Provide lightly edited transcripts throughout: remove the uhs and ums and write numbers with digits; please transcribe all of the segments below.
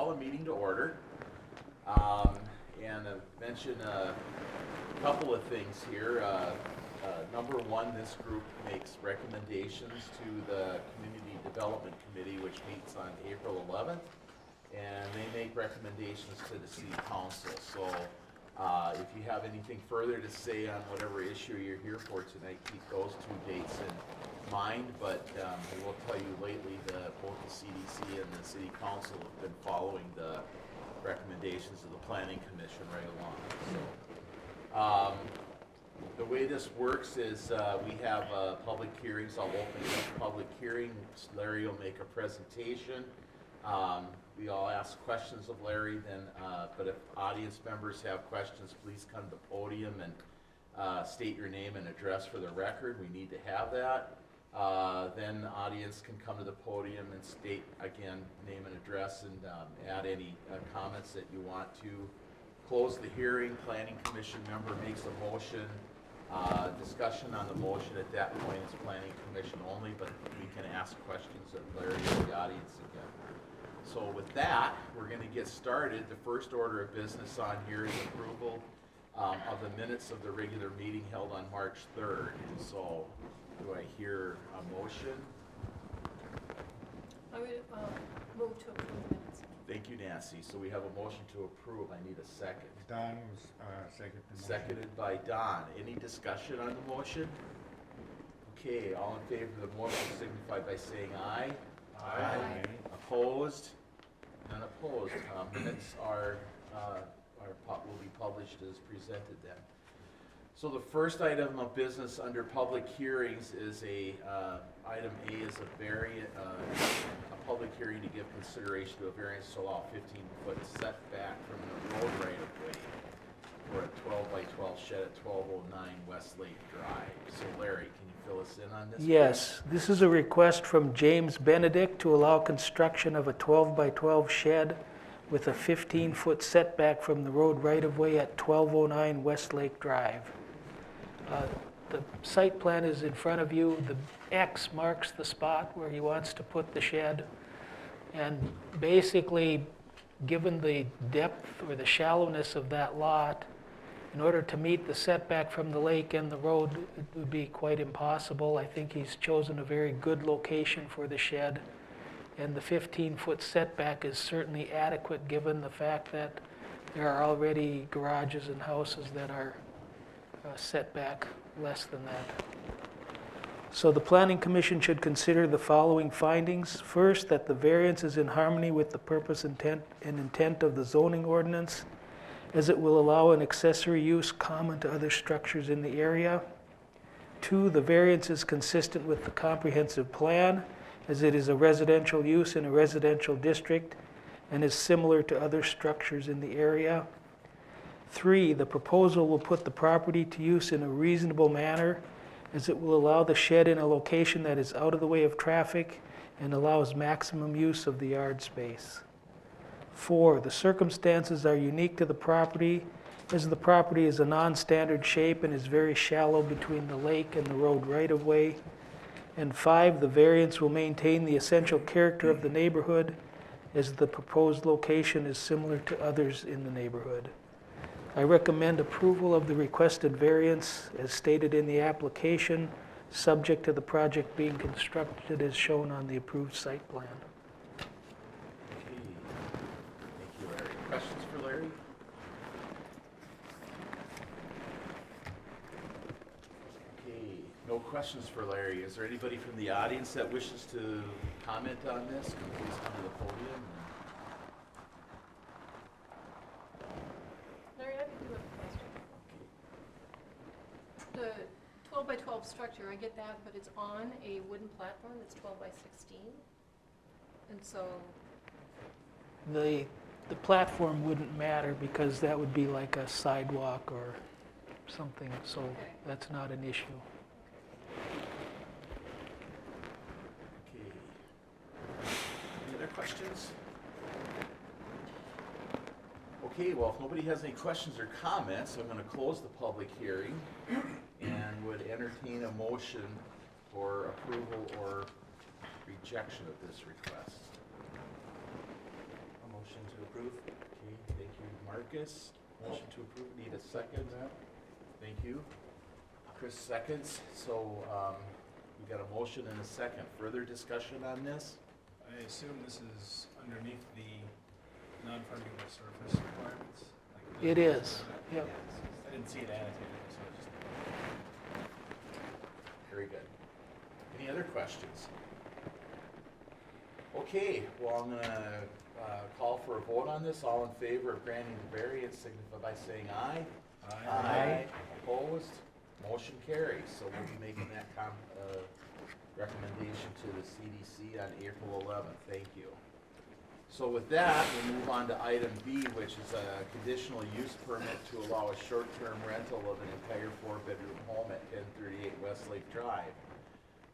call a meeting to order and mention a couple of things here. Number one, this group makes recommendations to the Community Development Committee, which meets on April 11th, and they make recommendations to the City Council. So if you have anything further to say on whatever issue you're here for tonight, keep those two dates in mind. But I will tell you lately, both the CDC and the City Council have been following the recommendations of the Planning Commission right along. So the way this works is we have public hearings. I'll open the public hearing. Larry will make a presentation. We all ask questions of Larry, then, but if audience members have questions, please come to the podium and state your name and address for the record. We need to have that. Then the audience can come to the podium and state, again, name and address, and add any comments that you want to. Close the hearing. Planning Commission member makes a motion. Discussion on the motion at that point is Planning Commission only, but we can ask questions of Larry or the audience again. So with that, we're going to get started. The first order of business on here is approval of the minutes of the regular meeting held on March 3rd. So do I hear a motion? I would move to approve minutes. Thank you, Nancy. So we have a motion to approve. I need a second. Don was second. Seconded by Don. Any discussion on the motion? Okay, all in favor of the motion signify by saying aye. Aye. Opposed? None opposed. Minutes will be published as presented then. So the first item of business under public hearings is item A is a public hearing to give consideration to a variance to allow 15-foot setback from the road right of way for a 12-by-12 shed at 1209 Westlake Drive. So Larry, can you fill us in on this? Yes, this is a request from James Benedict to allow construction of a 12-by-12 shed with a 15-foot setback from the road right-of-way at 1209 Westlake Drive. The site plan is in front of you. The X marks the spot where he wants to put the shed. And basically, given the depth or the shallowness of that lot, in order to meet the setback from the lake and the road, it would be quite impossible. I think he's chosen a very good location for the shed. And the 15-foot setback is certainly adequate given the fact that there are already garages and houses that are setback less than that. So the Planning Commission should consider the following findings. First, that the variance is in harmony with the purpose and intent of the zoning ordinance, as it will allow an accessory use common to other structures in the area. 2, the variance is consistent with the comprehensive plan, as it is a residential use in a residential district and is similar to other structures in the area. 3, the proposal will put the property to use in a reasonable manner, as it will allow the shed in a location that is out of the way of traffic and allows maximum use of the yard space. 4, the circumstances are unique to the property, as the property is a non-standard shape and is very shallow between the lake and the road right-of-way. And 5, the variance will maintain the essential character of the neighborhood, as the proposed location is similar to others in the neighborhood. I recommend approval of the requested variance as stated in the application, subject to the project being constructed as shown on the approved site plan. Okay. Thank you, Larry. Questions for Larry? Okay, no questions for Larry. Is there anybody from the audience that wishes to comment on this? Can you please come to the podium? Larry, I do have a question. The 12-by-12 structure, I get that, but it's on a wooden platform that's 12-by-16, and so. The platform wouldn't matter because that would be like a sidewalk or something, so Okay. that's not an issue. Okay. Any other questions? Okay, well, if nobody has any questions or comments, I'm going to close the public hearing and would entertain a motion for approval or rejection of this request. A motion to approve. Okay, thank you, Marcus. Motion to approve, need a second. Thank you. Chris seconds, so, we got a motion and a second. Further discussion on this? I assume this is underneath the non-permeable surface requirements? Like It is, yep. I didn't see it annotated, so it's just. Very good. Any other questions? Okay, well, I'm gonna call for a vote on this. All in favor of granting the variance signify by saying aye. Aye. Opposed? Motion carries. So we'll be making that recommendation to the CDC on April 11th. Thank you. So with that, we'll move on to item B, which is a conditional use permit to allow a short-term rental of an entire 4-bedroom home at 1038 Westlake Drive.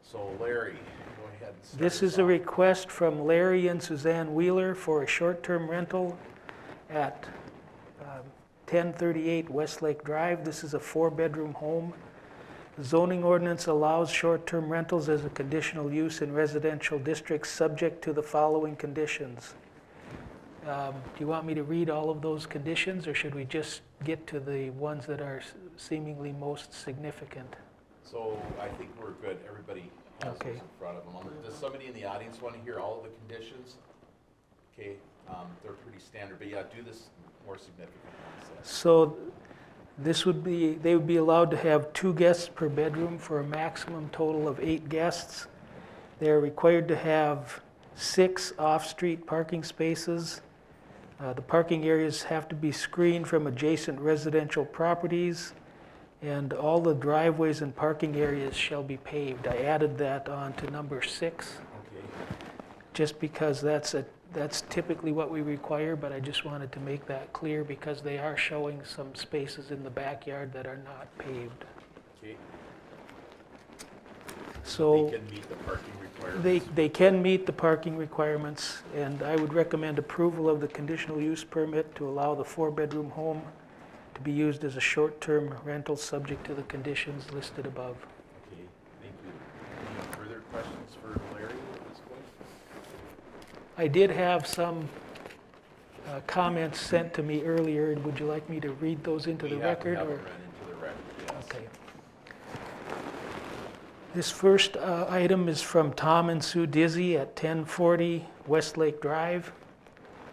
So Larry, go ahead and start. This is a request from Larry and Suzanne Wheeler for a short-term rental at 1038 Westlake Drive. This is a 4-bedroom home. The zoning ordinance allows short-term rentals as a conditional use in residential districts subject to the following conditions. Do you want me to read all of those conditions, or should we just get to the ones that are seemingly most significant? So I think we're good. Everybody has Okay. those in front of them. Does somebody in the audience want to hear all of the conditions? Okay, they're pretty standard, but yeah, do this more significant ones. So this would be, they would be allowed to have 2 guests per bedroom for a maximum total of 8 guests. They're required to have 6 off-street parking spaces. The parking areas have to be screened from adjacent residential properties, and all the driveways and parking areas shall be paved. I added that on to number 6, Okay, just because that's typically what we require, but I just wanted to make that clear because they are showing some spaces in the backyard that are not paved. okay. So They can meet the parking requirements. they can meet the parking requirements, and I would recommend approval of the conditional use permit to allow the 4-bedroom home to be used as a short-term rental subject to the conditions listed above. Okay, thank you. Any further questions for Larry at this point? I did have some comments sent to me earlier. Would you like me to read those into the record? We have or- them run into the record, yes. Okay. This first item is from Tom and Sue Dizzy at 1040 Westlake Drive.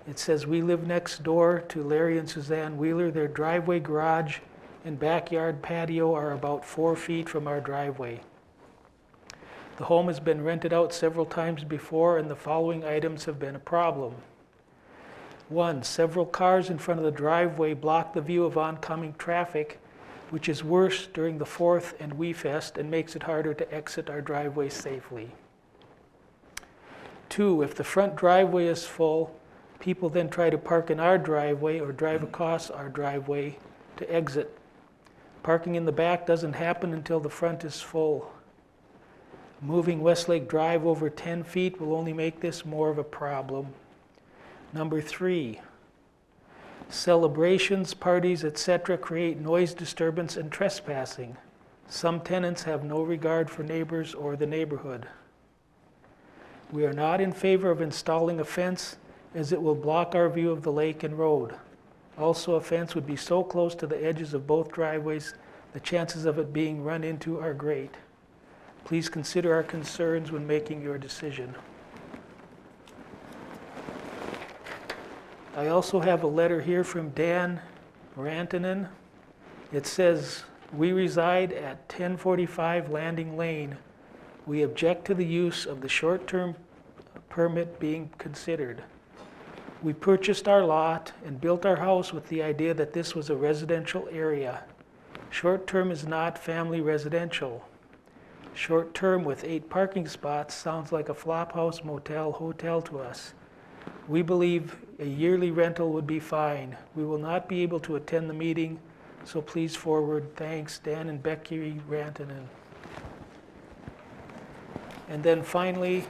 It says, "We live next door to Larry and Suzanne Wheeler. Their driveway, garage, and backyard patio are about 4 feet from our driveway. The home has been rented out several times before, and the following items have been a problem. 1, several cars in front of the driveway block the view of oncoming traffic, which is worse during the 4th and Wee Fest and makes it harder to exit our driveway safely. 2, if the front driveway is full, people then try to park in our driveway or drive across our driveway to exit. Parking in the back doesn't happen until the front is full. Moving Westlake Drive over 10 feet will only make this more of a problem. Number 3, celebrations, parties, etc. create noise disturbance and trespassing. Some tenants have no regard for neighbors or the neighborhood. We are not in favor of installing a fence, as it will block our view of the lake and road. Also, a fence would be so close to the edges of both driveways, the chances of it being run into are great. Please consider our concerns when making your decision." I also have a letter here from Dan Rantanen. It says, "We reside at 1045 Landing Lane. We object to the use of the short-term permit being considered. We purchased our lot and built our house with the idea that this was a residential area. Short-term is not family residential. Short-term with 8 parking spots sounds like a flophouse motel hotel to us. We believe a yearly rental would be fine. We will not be able to attend the meeting, so please forward. Thanks, Dan and Becky Rantanen." And then finally,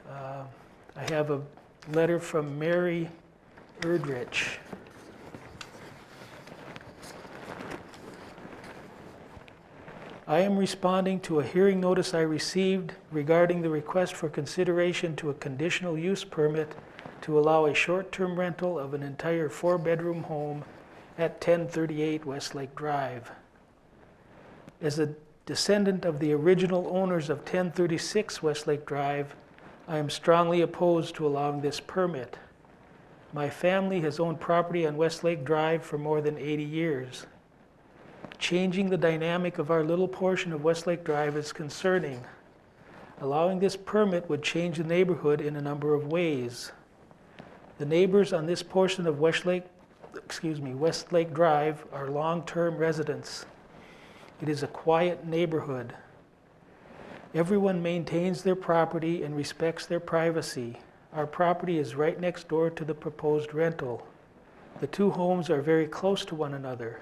I have a letter from Mary Erdrich. "I am responding to a hearing notice I received regarding the request for consideration to a conditional use permit to to allow a short-term rental of an entire 4-bedroom home at 1038 Westlake Drive. As a descendant of the original owners of 1036 Westlake Drive, I am strongly opposed to allowing this permit. My family has owned property on Westlake Drive for more than 80 years. Changing the dynamic of our little portion of Westlake Drive is concerning. Allowing this permit would change the neighborhood in a number of ways. The neighbors on this portion of Westlake Drive are long-term residents. It is a quiet neighborhood. Everyone maintains their property and respects their privacy. Our property is right next door to the proposed rental. The two homes are very close to one another.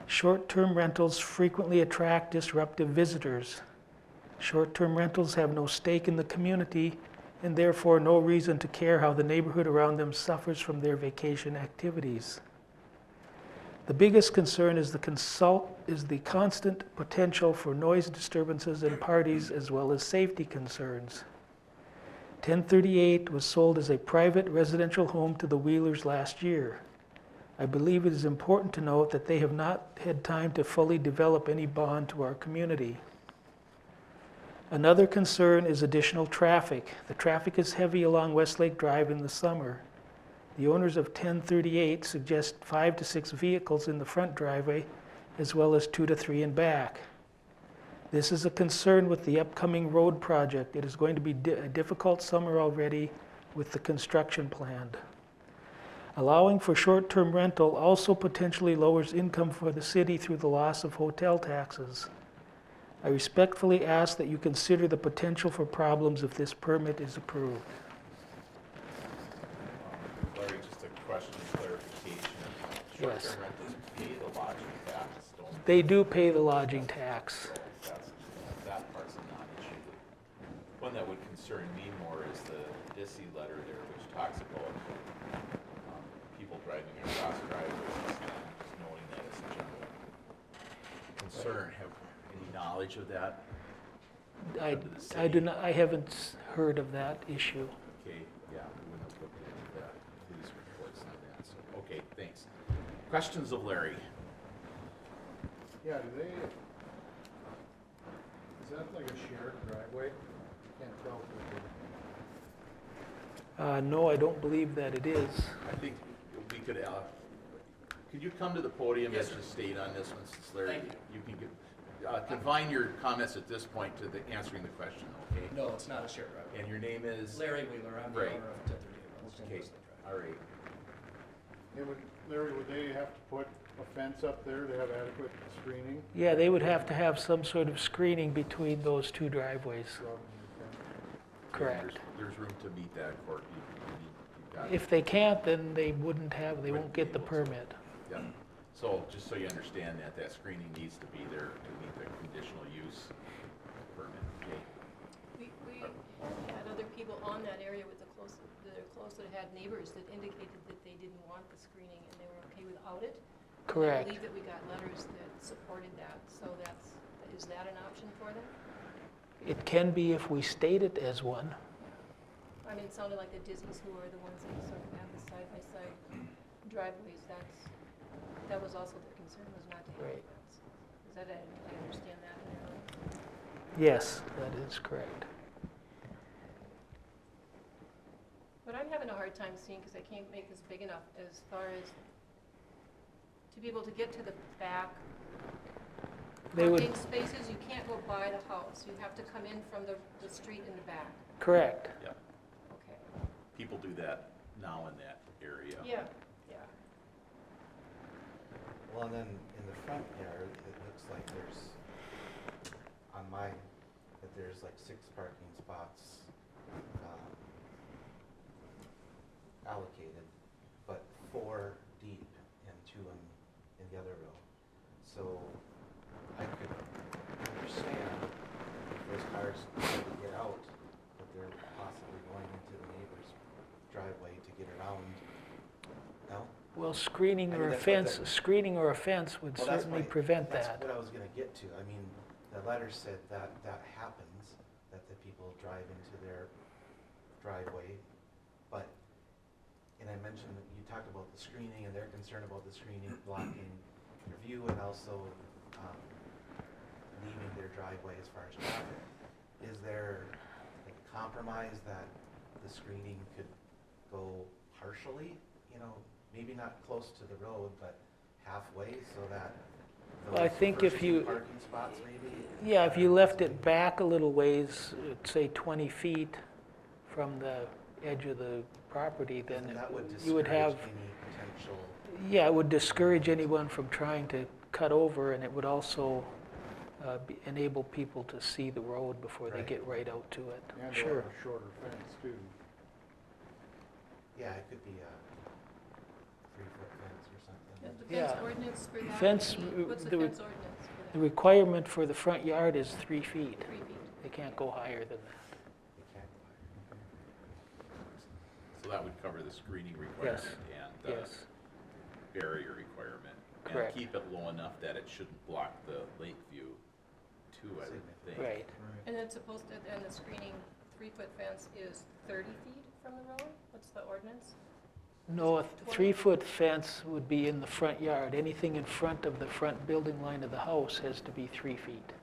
Short-term rentals frequently attract disruptive visitors. Short-term rentals have no stake in the community and therefore no reason to care how the neighborhood around them suffers from their vacation activities. The biggest concern is the constant potential for noise disturbances and parties, as well as safety concerns. 1038 was sold as a private residential home to the Wheelers last year. I believe it is important to note that they have not had time to fully develop any bond to our community. Another concern is additional traffic. The traffic is heavy along Westlake Drive in the summer. The owners of 1038 suggest 5 to 6 vehicles in the front driveway, as well as 2 to 3 in back. This is a concern with the upcoming road project. It is going to be a difficult summer already with the construction planned. Allowing for short-term rental also potentially lowers income for the city through the loss of hotel taxes. I respectfully ask that you consider the potential for problems if this permit is approved. Larry, just a question of clarification. Yes. Short-term rentals pay the lodging tax, don't They do pay the lodging tax. so that part's a non-issue. One that would concern me more is the DISI letter there, which talks about people driving across driveways and just knowing that it's a general concern. Have any knowledge of that? I do not, I haven't heard of that issue. Okay, yeah, we wouldn't have looked into that, police reports on that, so, okay, thanks. Questions of Larry? Yeah, is that like a shared driveway? Can't tell. No, I don't believe that it is. I think we could you come to the podium and just state on this one, since Larry, you can confine your comments at this point to answering the question, okay? No, it's not a shared driveway. And your name is? Larry Wheeler, I'm the Right. owner of 1038 Okay, Westlake Drive. all right. Larry, would they have to put a fence up there to have adequate screening? Yeah, they would have to have some sort of screening between those two driveways. Correct. There's room to meet that, Court. You've got it. If they can't, then they wouldn't have, they won't Wouldn't get be the able to. permit. Yeah, so just so you understand that, that screening needs to be there to meet the conditional use permit, okay? We had other people on that area with that are close that had neighbors that indicated that they didn't want the screening and they were okay without it. I Correct. believe that we got letters that supported that, so is that an option for them? It can be if we state it as one. I mean, it sounded like the Disneys who are the ones that sort of have the side-by-side driveways, that was also their concern, was not to have Right. a fence. Is that, I understand that narrowly? Yes, that is correct. But I'm having a hard time seeing, because I can't make this big enough, as far as to be able to get to the back They would, parking spaces, you can't go by the house. You have to come in from the street in the back. correct. Yeah, Okay. people do that now in that area. Yeah, yeah. Well, and then in the front yard, it looks like there's, on mine, that there's like 6 parking spots allocated, but 4 deep and 2 in the other row. So I could understand if those cars try to get out, but they're possibly going into the neighbor's driveway to get around. No? Well, screening I or mean, a that's what fence, the- would Well, that's certainly my- prevent That's that. what I was gonna get to. I mean, the letter said that that happens, that the people drive into their driveway, but mentioned that you talked about the screening, and they're concerned about the screening blocking your view and also leaving their driveway as far as traffic. Is there a compromise that the screening could go partially, you know, maybe not close to the road, but halfway so that Well, I those think first if two you- parking spots maybe? Yeah, if you left it back a little ways, say 20 feet from the edge of the property, then And that would you would discourage have, any potential, yeah, it would discourage anyone from trying to cut over, and it would also enable people to see the road before they Right. get right out to it. And Sure. a shorter fence too. yeah, it could be a 3-foot fence or something. The fence Yeah. ordinance for that Fence, would be, what's the the re- fence ordinance for The that? requirement for the front yard is 3 feet. 3 feet. They can't go higher than that. You can't. So that would cover the screening requirement and the Yes, barrier requirement. Correct. And keep it low enough that it shouldn't block the lake view too, I would think. right. And it's supposed to, and the screening 3-foot fence is 30 feet from the road? What's the ordinance? No, a 20? 3-foot fence would be in the front yard. Anything in front of the front building line of the house has to be 3 feet.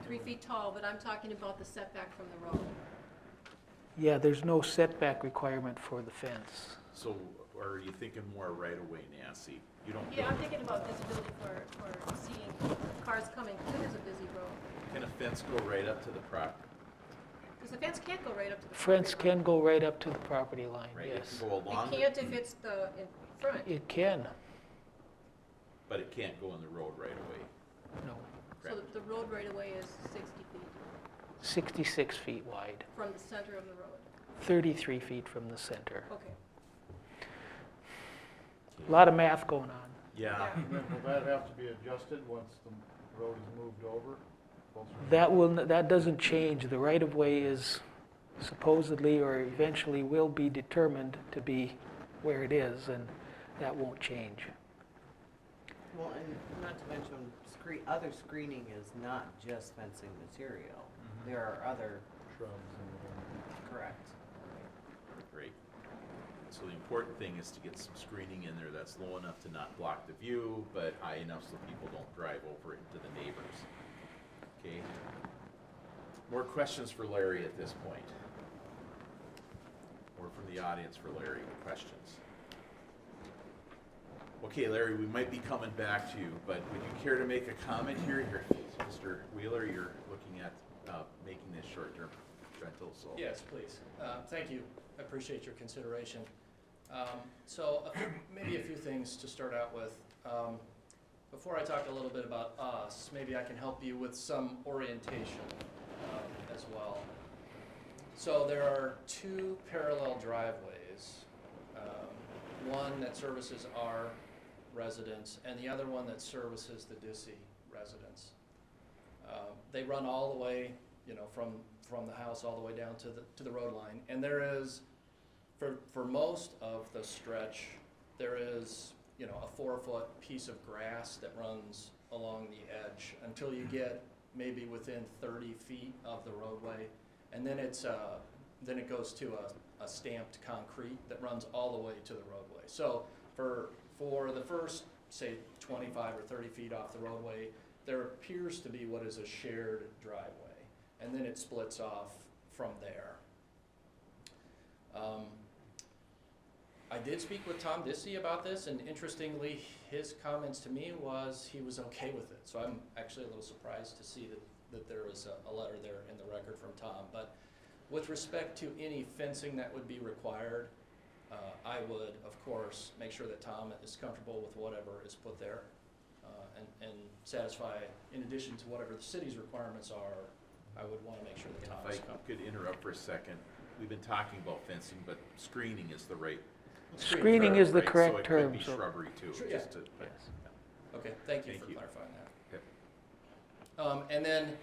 3 feet tall, but I'm talking about the setback from the road. Yeah, there's no setback requirement for the fence. So are you thinking more right away, Nancy? You don't, Yeah, I'm thinking about visibility for seeing cars coming through as a busy road. can a fence go right up to the property? Because the fence can't go right up to the Fence property line. can go right up to the property line, Right, it yes. can go along, It can't if it's in front. It can, but it can't go in the road right away. no, So Correct. the road right away is 60 feet 66 feet wide, from the center of the road. 33 feet from the center. Okay. A lot of math going on. Yeah, And then will that have to be adjusted once the road is moved over? Closer to- That doesn't change. The right-of-way is supposedly or eventually will be determined to be where it is, and that won't change. Well, and not to mention, other screening is not just fencing material. There are other, Shrubs and correct. great. So the important thing is to get some screening in there that's low enough to not block the view, but high enough so people don't drive over it into the neighbors. Okay? More questions for Larry at this point? Or from the audience for Larry, questions? Okay, Larry, we might be coming back to you, but would you care to make a comment here? Mr. Wheeler, you're looking at making this short-term rental, so. Yes, please. Thank you. I appreciate your consideration. So maybe a few things to start out with. Before I talk a little bit about us, maybe I can help you with some orientation as well. So there are 2 parallel driveways, one that services our residence and the other one that services the Dissy residence. They run all the way, from the house all the way down to the road line. And there is, for most of the stretch, there is, a 4-foot piece of grass that runs along the edge until you get maybe within 30 feet of the roadway. And then then it goes to a stamped concrete that runs all the way to the roadway. So for the first, say, 25 or 30 feet off the roadway, there appears to be what is a shared driveway, and then it splits off from there. I did speak with Tom Dissy about this, and interestingly, his comments to me was he was okay with it. So I'm actually a little surprised to see that there was a letter there in the record from Tom. But with respect to any fencing that would be required, I would, of course, make sure that Tom is comfortable with whatever is put there, and satisfy, in addition to whatever the city's requirements are, I would want to make sure that And Tom if is I comfortable. could interrupt for a second, we've been talking about fencing, but screening is the right. Screening term, is the right? correct term, So it could be so- shrubbery too, Sure, just yeah. to. but- Yes. Okay, thank you Thank for you. clarifying that. Okay. And then,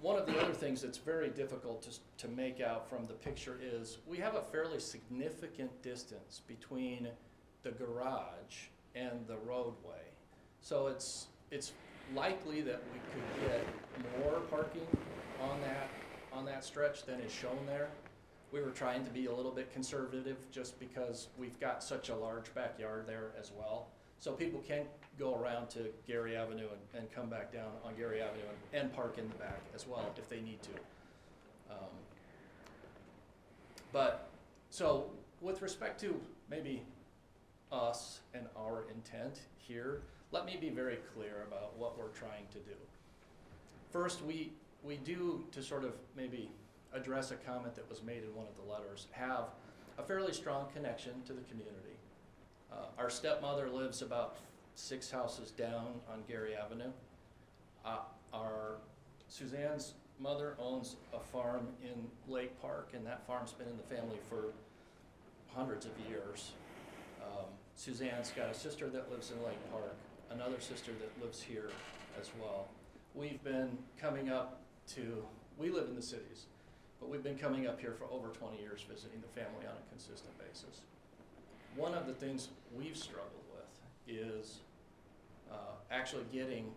one of the other things that's very difficult to make out from the picture is we have a fairly significant distance between the garage and the roadway. So it's likely that we could get more parking on that stretch than is shown there. We were trying to be a little bit conservative just because we've got such a large backyard there as well. So people can go around to Gary Avenue and come back down on Gary Avenue and park in the back as well if they need to. But, so with respect to maybe us and our intent here, let me be very clear about what we're trying to do. First, we do, to sort of maybe address a comment that was made in one of the letters, have a fairly strong connection to the community. Our stepmother lives about 6 houses down on Gary Avenue. Suzanne's mother owns a farm in Lake Park, and that farm's been in the family for hundreds of years. Suzanne's got a sister that lives in Lake Park, another sister that lives here as well. We've been coming up to, we live in the cities, but we've been coming up here for over 20 years visiting the family on a consistent basis. One of the things we've struggled with is actually getting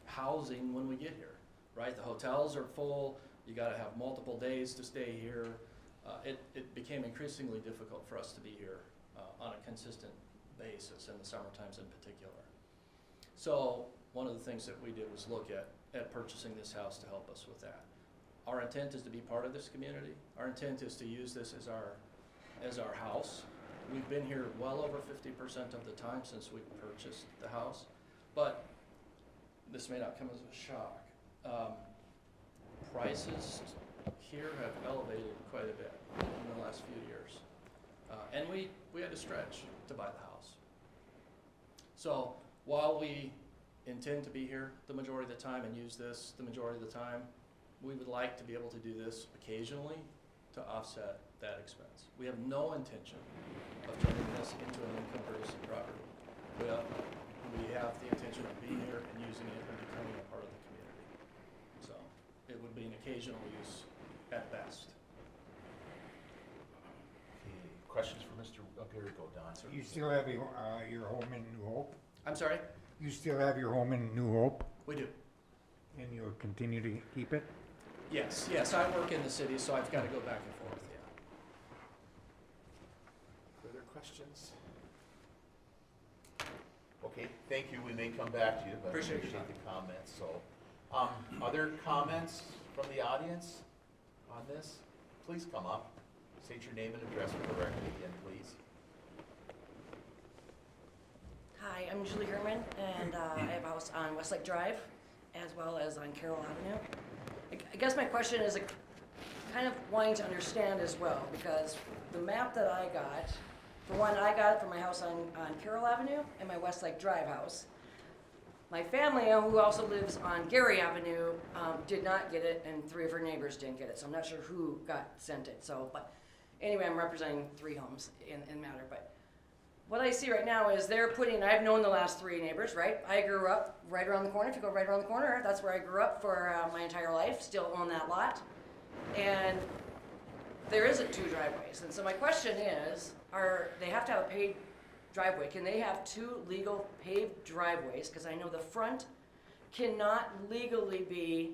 housing when we get here, right? The hotels are full, you gotta have multiple days to stay here. It became increasingly difficult for us to be here on a consistent basis in the summer times in particular. So one of the things that we did was look at purchasing this house to help us with that. Our intent is to be part of this community. Our intent is to use this as our house. We've been here well over 50% of the time since we purchased the house, but this may not come as a shock. Prices here have elevated quite a bit in the last few years. And we had to stretch to buy the house. So while we intend to be here the majority of the time and use this the majority of the time, we would like to be able to do this occasionally to offset that expense. We have no intention of turning this into an income producing property. We have the intention of being here and using it and becoming a part of the community. So it would be an occasional use at best. Okay, questions for Mr. Gary Godon? You still have your home in New Hope? I'm sorry? You still have your home in New Hope, We do. and you'll continue to keep it? Yes, I work in the city, so I've got to go back and forth, yeah. Further questions? Okay, thank you. We may come back to you, but I Appreciate appreciate your the comments. So, other comments from the audience on this? Please come up. State your name and address for the record again, please. Hi, I'm Julie Herman, and I have a house on Westlake Drive as well as on Carroll Avenue. I guess my question is kind of wanting to understand as well, because the map that I got, for one, I got it from my house on Carroll Avenue and my Westlake Drive house. My family, who also lives on Gary Avenue, did not get it, and 3 of her neighbors didn't get it, so I'm not sure who got sent it. So, but anyway, I'm representing 3 homes in matter. But what I see right now is they're putting, I've known the last 3 neighbors, right? I grew up right around the corner. If you go right around the corner, that's where I grew up for my entire life, still own that lot. And there isn't 2 driveways. And so my question is, they have to have a paved driveway. Can they have 2 legal paved driveways? Because I know the front cannot legally be,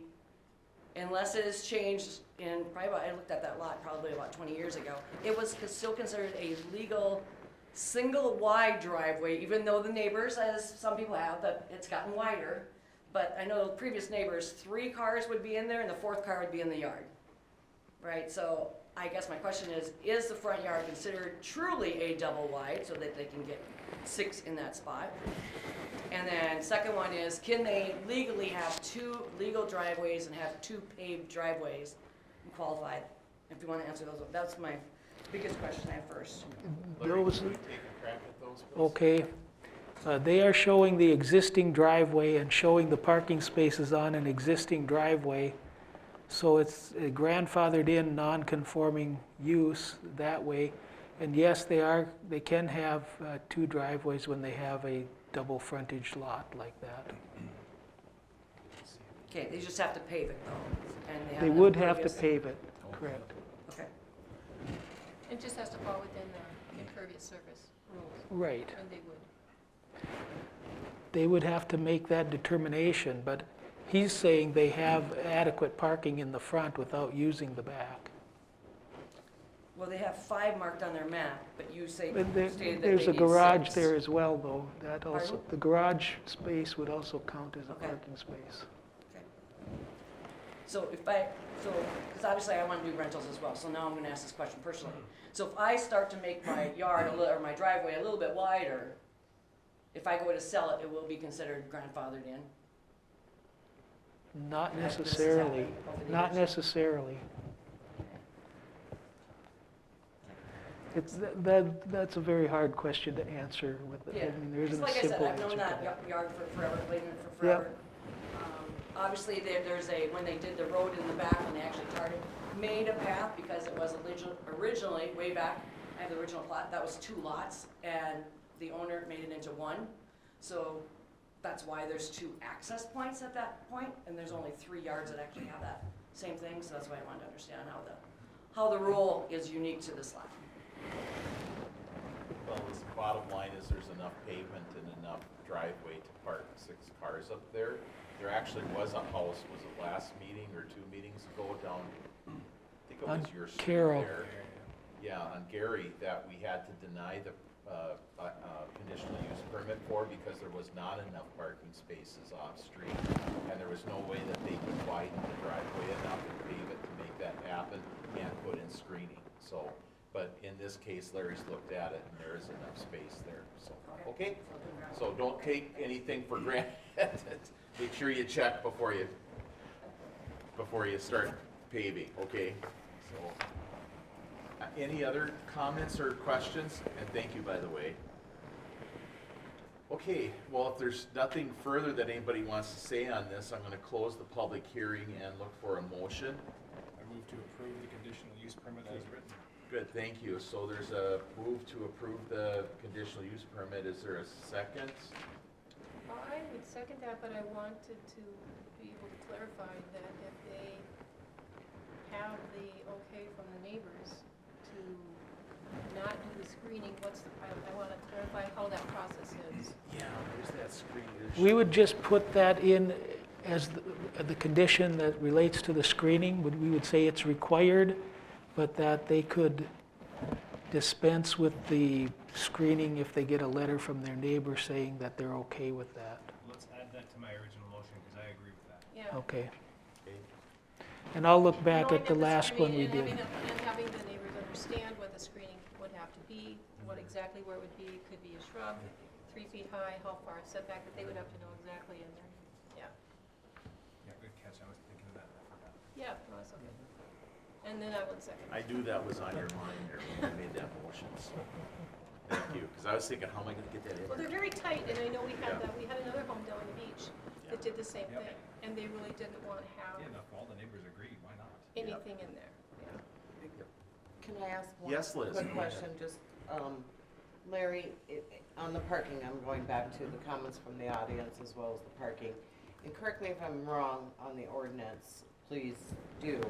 unless it is changed in, probably I looked at that lot probably about 20 years ago. It was still considered a legal single wide driveway, even though the neighbors, as some people have, that it's gotten wider. But I know the previous neighbors, 3 cars would be in there and the 4th car would be in the yard. Right, so I guess my question is the front yard considered truly a double wide so that they can get 6 in that spot? And then second one is, can they legally have 2 legal driveways and have 2 paved driveways and qualify? If you want to answer those, that's my biggest question I have first. Larry, Those- can we take a crack at those, please? Okay. They are showing the existing driveway and showing the parking spaces on an existing driveway. So it's a grandfathered in, non-conforming use that way. And yes, they can have 2 driveways when they have a double frontage lot like that. Okay, they just have to pave it though, and They would have to pave it, correct. Okay. It just has to fall within the impervious surface rules, Right. and they would. They would have to make that determination, but he's saying they have adequate parking in the front without using the back. Well, they have 5 marked on their map, but you say, But there- stated that there's they a need garage 6. there as well, though. That also, Pardon? the garage space would also count as a Okay. parking space. Okay. So because obviously I want to do rentals as well, so now I'm gonna ask this question personally. So if I start to make my yard or my driveway a little bit wider, if I go to sell it, it will be considered grandfathered in? Not This has necessarily, happened over the not years. necessarily. It's, that's a very hard question to answer with, I Yeah. mean, there It's isn't a like I said, simple I've answer known to that that. yard for forever, played in it for Yep. forever. Obviously, there's when they did the road in the back, when they actually made a path, because it was originally, way back, I have the original plot, that was 2 lots, and the owner made it into 1. So that's why there's 2 access points at that point, and there's only 3 yards that actually have that same thing, so that's why I wanted to understand how the rule is unique to this lot. Well, the bottom line is there's enough pavement and enough driveway to park 6 cars up there. There actually was a house, was it last meeting or 2 meetings ago down, I think it On was your street Carroll. there. Yeah, on Gary, that we had to deny the conditional use permit for because there was not enough parking spaces off-street. And there was no way that they could widen the driveway enough and pave it to make that happen and put in screening, so. But in this case, Larry's looked at it and there is enough space there, so, okay? So don't take anything for granted. Make sure you check before you start paving, okay? So, any other comments or questions? And thank you, by the way. Okay, well, if there's nothing further that anybody wants to say on this, I'm gonna close the public hearing and look for a motion. I move to approve the conditional use permit as written. Good, thank you. So there's a move to approve the conditional use permit. Is there a second? I would second that, but I wanted to be able to clarify that if they have the okay from the neighbors to not do the screening, I want to clarify how that process is. Yeah, there's that screen. We would just put that in as the condition that relates to the screening. We would say it's required, but that they could dispense with the screening if they get a letter from their neighbor saying that they're okay with that. Let's add that to my original motion, because I agree with that. Yeah. Okay. Okay. And I'll look back Knowing at the that last one we screening did. and having the neighbors understand what the screening would have to be, what exactly where it would be, could be a shrub, 3 feet high, how far setback, that they would have to know exactly in there. Yeah, good catch, I was thinking of that, I forgot. Yeah, no, that's okay. And then I would second. I knew that was on your mind there when you made that motion, so. Thank you, because I was thinking, how am I gonna get that in Well, they're there? very tight, and I know we had Yeah. that, we had another home down the beach Yeah. that did the same Yep. thing, and they really didn't want to have Yeah, if all the neighbors agree, why not? anything in there, yeah. Can I ask one Yes, Liz. quick question? Just, Larry, on the parking, I'm going back to the comments from the audience as well as the parking. And correct me if I'm wrong on the ordinance, please do.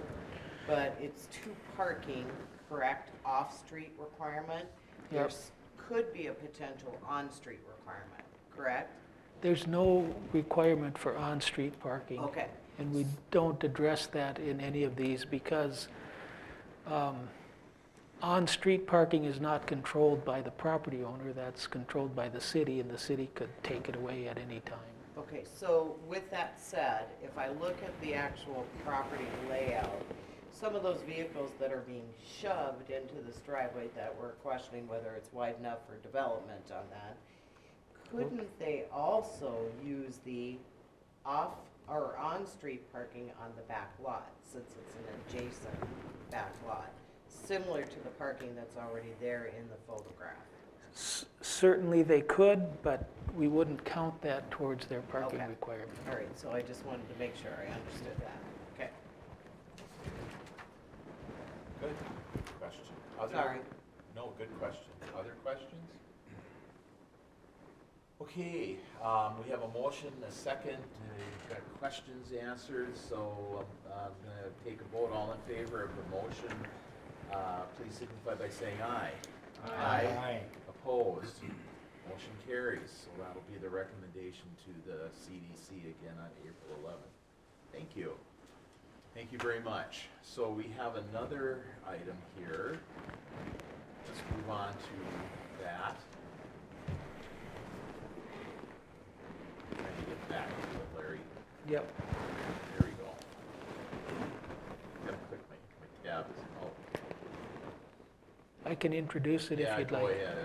But it's 2 parking, correct, off-street requirement? Yep. There's could be a potential on-street requirement, correct? There's no requirement for on-street parking. Okay. And we don't address that in any of these because on-street parking is not controlled by the property owner, that's controlled by the city, and the city could take it away at any time. Okay, so with that said, if I look at the actual property layout, some of those vehicles that are being shoved into this driveway that we're questioning whether it's wide enough for development on that, couldn't they also use the off or on-street parking on the back lot, since it's an adjacent back lot, similar to the parking that's already there in the photograph? Certainly they could, but we wouldn't count that towards their parking Okay. requirement. All right, so I just wanted to make sure I understood that. Okay, Good question. sorry. No, good question. Other questions? Okay, we have a motion, a second, got questions answered, so I'm gonna take a vote. All in favor of the motion, please signify by saying aye. Aye. Opposed? Motion carries, so that'll be the recommendation to the CDC again on April 11th. Thank you. Thank you very much. So we have another item here. Let's move on to that. Trying to get back to it, Larry. Yep. There we go. Gotta click my tab. Oh, I can introduce it if yeah, you'd go like. ahead.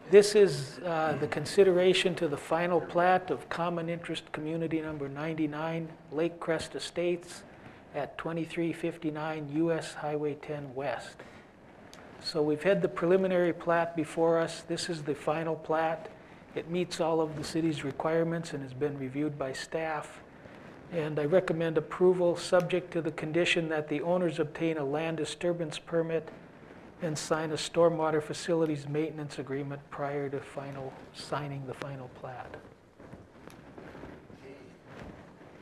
This is the consideration to the final plat of Common Interest Community Number 99, Lake Crest Estates at 2359 US Highway 10 West. So we've had the preliminary plat before us. This is the final plat. It meets all of the city's requirements and has been reviewed by staff. And I recommend approval subject to the condition that the owners obtain a land disturbance permit and sign a stormwater facilities maintenance agreement prior to signing the final plat. Okay.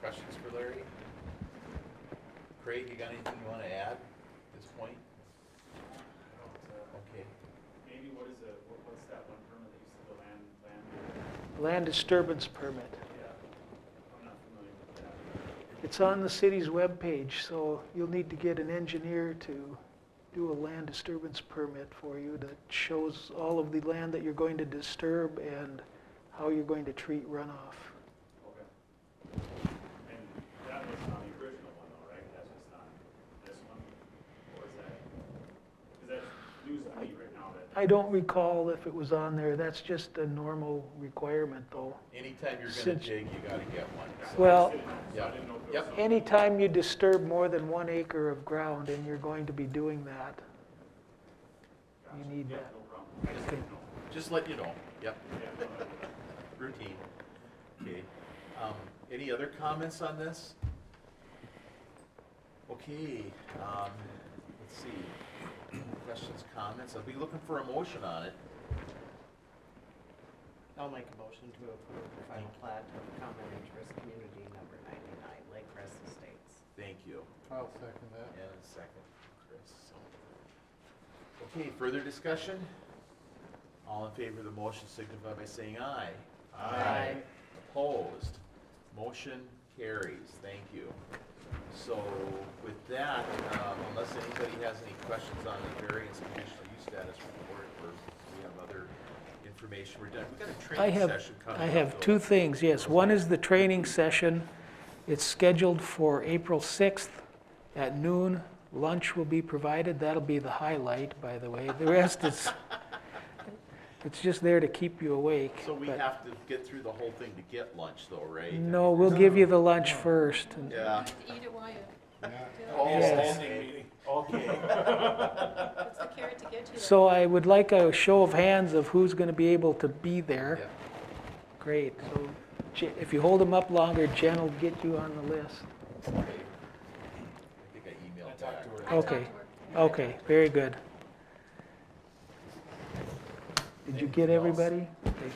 Questions for Larry? Craig, you got anything you want to add at this point? Okay. Maybe what's that one permit that you said, the land? Land disturbance permit. Yeah, I'm not familiar with that. It's on the city's webpage, so you'll need to get an engineer to do a land disturbance permit for you that shows all of the land that you're going to disturb and how you're going to treat runoff. Okay. And that was on the original one though, right? That's just on this one? Or is that, because that's news to me right now that. I don't recall if it was on there. That's just a normal requirement, though. Anytime you're gonna Since- dig, you gotta get one. So- Well, So I Yep. didn't know if it was Yep. something. anytime you disturb more than 1 acre of ground, and you're going to be doing that, you Gotcha. need Yeah, that. no problem. I just didn't know. Just let you know. Yep. Yeah, no, Routine. Okay. Any other comments on this? Okay, let's see. Questions, comments? I'll be looking for a motion on it. I'll make a motion to approve the final plat of Common Interest Community Number 99, Lake Crest Estates. Thank you. I'll second that. And a second, Chris. Okay, further discussion? All in favor of the motion signify by saying aye. Aye. Opposed? Motion carries. Thank you. So with that, unless anybody has any questions on the variance conditional use status report, or we have other information, we're done. We've got a training session coming I up, have though. 2 things, yes. One is the training session. It's scheduled for April 6th at noon. Lunch will be provided. That'll be the highlight, by the way. The rest is, it's just there to keep you awake. So we but- have to get through the whole thing to get lunch though, right? No, we'll give you the lunch first. and- Yeah. Eat it while you, Oh, Yes. okay. Okay. that's the carrot to get you there. So I would like a show of hands of who's going to be able to be there. Yeah. Great. So if you hold them up longer, Jen will get you on the list. Okay. I think I emailed I talked back. to her. I talked Okay. to her. Okay, very good. Did you get Anything else? everybody? Okay.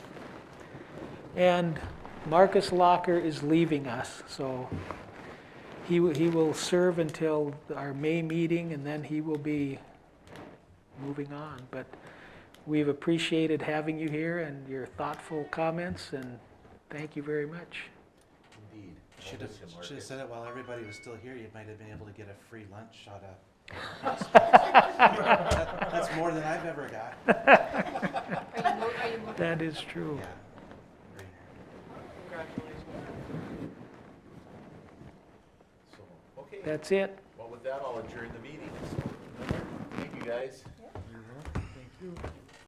And Marcus Locker is leaving us, so he will serve until our May meeting, and then he will be moving on. But we've appreciated having you here and your thoughtful comments, and thank you very much. Indeed. Should Well, listen, have Marcus. said it while everybody was still here. You might have been able to get a free lunch out of. That's more than I've ever got. Are you moving? That is true. Yeah. Very- Congratulations. So, okay. That's it. Well, with that, I'll adjourn the meeting. So, thank you, guys. Thank you.